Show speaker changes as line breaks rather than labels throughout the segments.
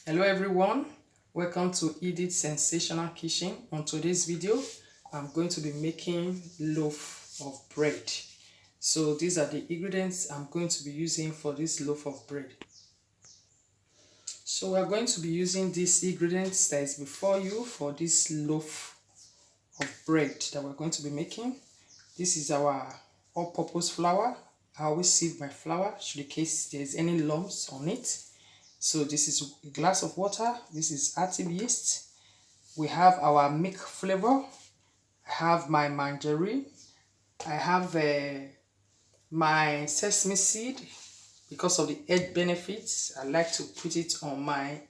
Hello everyone, welcome to Edith's Sensational Kitchen. On today's video, I'm going to be making loaf of bread. So these are the ingredients I'm going to be using for this loaf of bread. So we're going to be using these ingredients that is before you for this loaf of bread that we're going to be making. This is our all-purpose flour. I always sieve my flour in case there's any lumps on it. So this is a glass of water. This is active yeast. We have our milk flavor. I have my margarine. I have my sesame seed. Because of the health benefits, I like to put it on my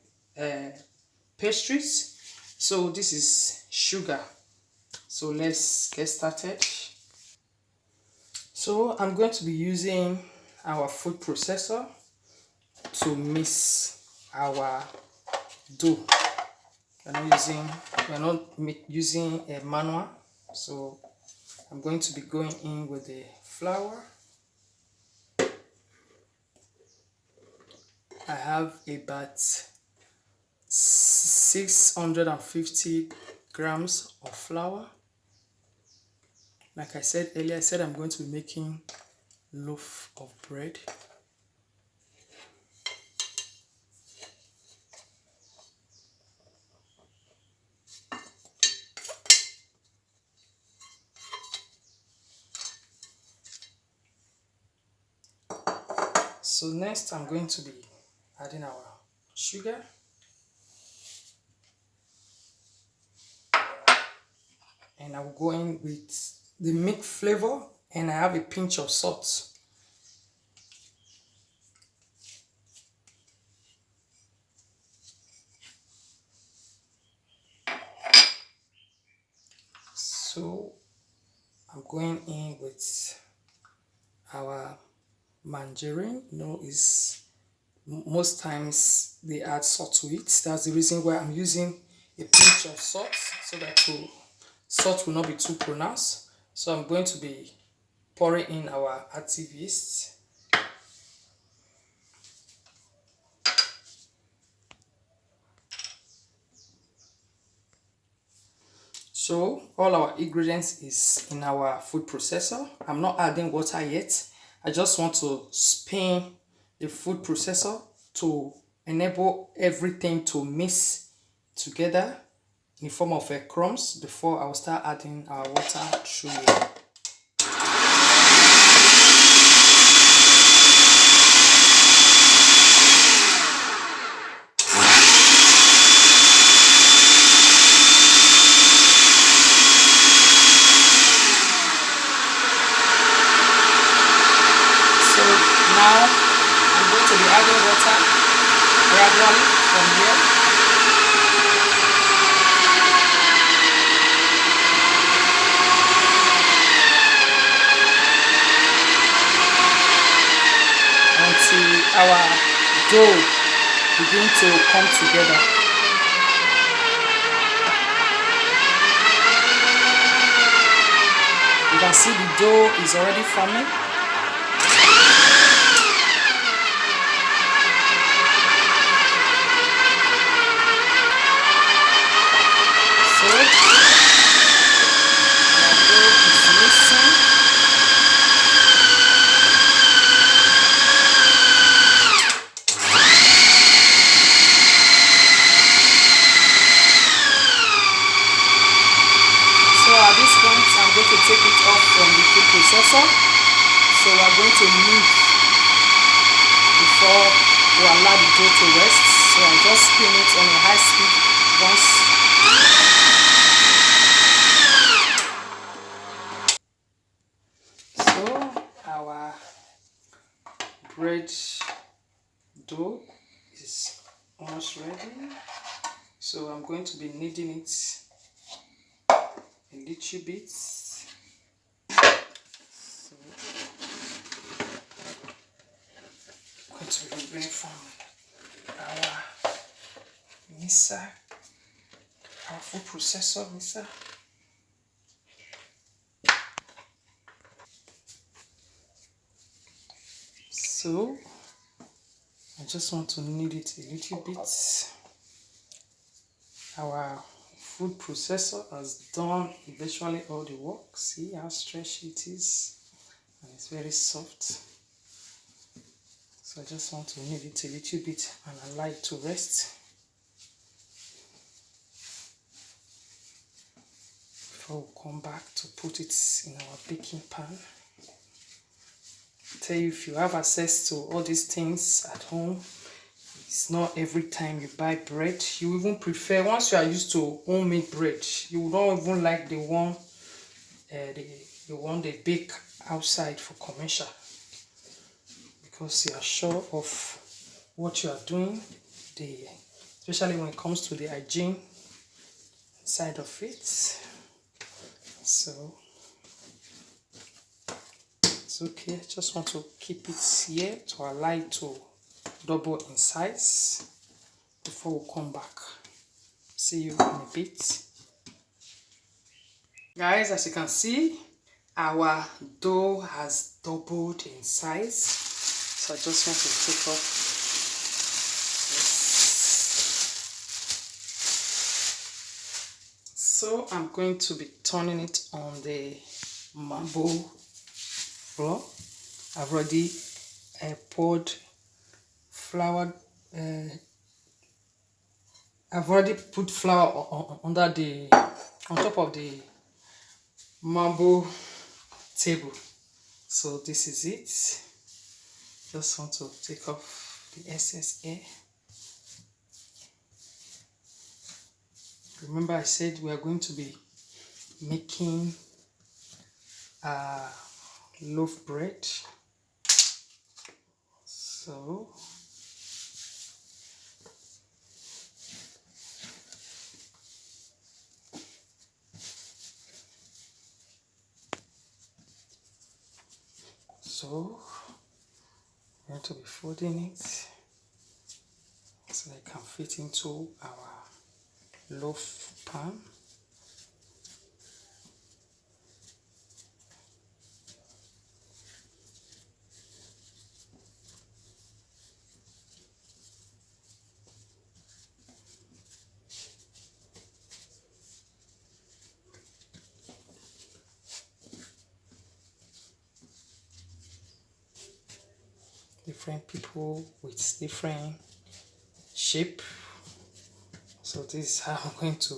pastries. So this is sugar. So let's get started. So I'm going to be using our food processor to mix our dough. We're not using a manual, so I'm going to be going in with the flour. I have about 650 grams of flour. Like I said earlier, I said I'm going to be making loaf of bread. So next I'm going to be adding our sugar. And I will go in with the milk flavor, and I have a pinch of salt. So I'm going in with our margarine. Is most times they add salt to it. That's the reason why I'm using a pinch of salt, so that salt will not be too pronounced. So I'm going to be pouring in our active yeast. So all our ingredients is in our food processor. I'm not adding water yet. I just want to spin the food processor to enable everything to mix together in the form of crumbs before I will start adding our water through it. Now I'm going to be adding water gradually from here. Until our dough begins to come together. You can see the dough is already forming. I'm going to take it off from the food processor. So we are going to knead before we allow the dough to rest. So I just spin it on a high speed once. So our bread dough is almost ready. So I'm going to be kneading it a little bit. So I'm going to remove from our mixer, our food processor mixer. So I just want to knead it a little bit. Our food processor has done virtually all the work. See how stretchy it is, and it's very soft. So I just want to knead it a little bit and allow it to rest before we come back to put it in our baking pan. I tell you, if you have access to all these things at home, it's not every time you buy bread. You even prefer, once you are used to homemade bread, you don't even like the one they bake outside for commercial, because you are sure of what you are doing, especially when it comes to the hygiene side of it. So it's okay. I just want to keep it here to allow it to double in size before we come back. See you in a bit. Guys, as you can see, our dough has doubled in size. So I just want to take off this. So I'm going to be turning it on the marble floor. I've already poured flour. I've already put flour on top of the marble table. So this is it. Just want to take off the excess air. Remember, I said we are going to be making loaf bread. So we're going to be folding it so that it can fit into our loaf pan. Different people with different shape. So this is how I'm going to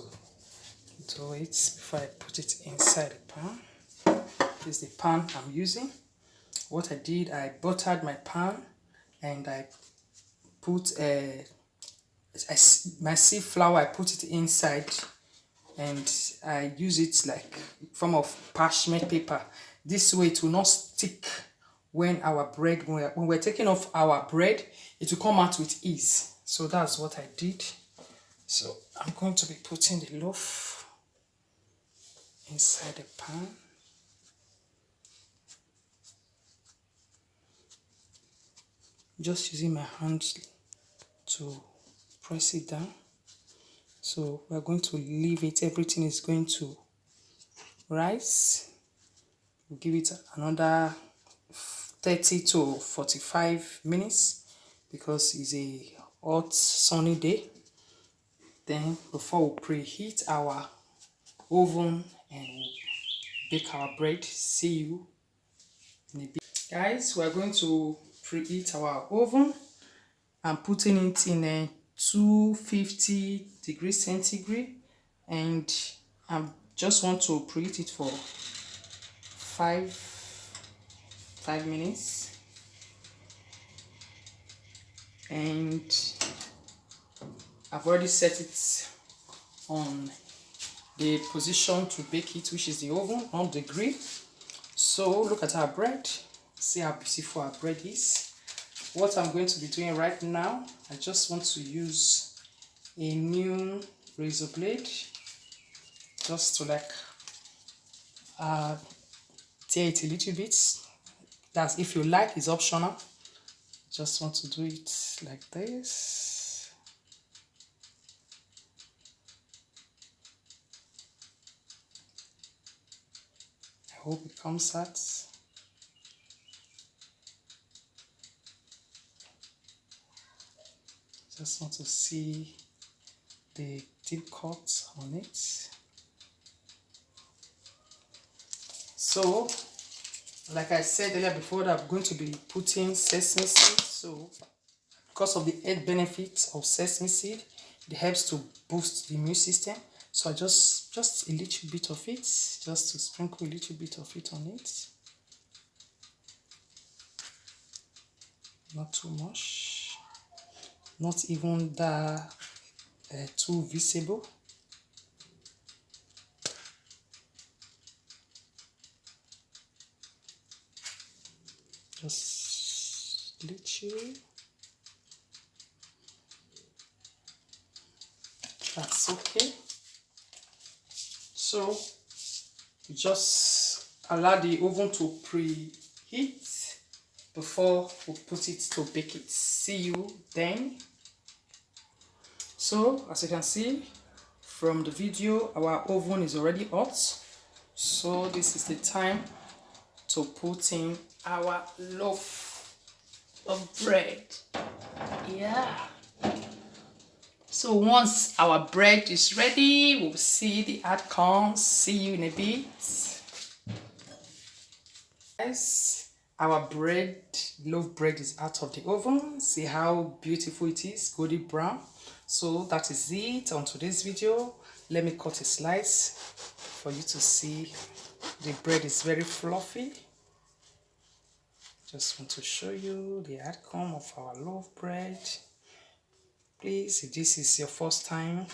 do it before I put it inside the pan. This is the pan I'm using. What I did, I buttered my pan and I put my seed flour. I put it inside and I use it like form of parchment paper. This way it will not stick when we're taking off our bread. It will come out with ease. So that's what I did. So I'm going to be putting the loaf inside the pan. Just using my hands to press it down. So we're going to leave it. Everything is going to rise. We'll give it another 30 to 45 minutes because it's a hot sunny day. Then before we preheat our oven and we'll bake our bread. See you in a bit. Guys, we're going to preheat our oven. I'm putting it in a 250 degrees centigrade, and I just want to preheat it for 5 minutes. And I've already set it on the position to bake it, which is the oven, not the grill. So look at our bread. See how beautiful our bread is. What I'm going to be doing right now, I just want to use a new razor blade just to like tear it a little bit. That's if you like, it's optional. Just want to do it like this. I hope it comes out. Just want to see the deep cut on it. So like I said earlier before, that I'm going to be putting sesame seed. So because of the health benefits of sesame seed, it helps to boost the immune system. So I just a little bit of it, just to sprinkle a little bit of it on it. Not too much, not even that too visible. Just little. That's okay. So just allow the oven to preheat before we put it to bake it. See you then. So as you can see from the video, our oven is already hot. So this is the time to put in our loaf of bread. Yeah. So once our bread is ready, we'll see the outcome. See you in a bit. Guys, our bread, loaf bread, is out of the oven. See how beautiful it is, golden brown. So that is it on today's video. Let me cut a slice for you to see. The bread is very fluffy. Just want to show you the outcome of our loaf bread. Please, if this is your first time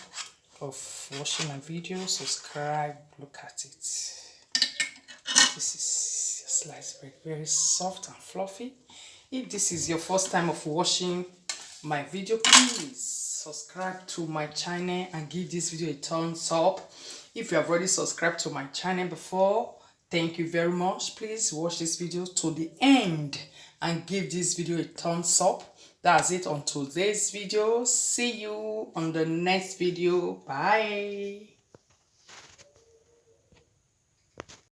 of watching my video, subscribe, look at it. This is sliced bread, very soft and fluffy. If this is your first time of watching my video, please subscribe to my channel and give this video a thumbs up. If you have already subscribed to my channel before, thank you very much. Please watch this video to the end and give this video a thumbs up. That's it on today's video. See you on the next video. Bye.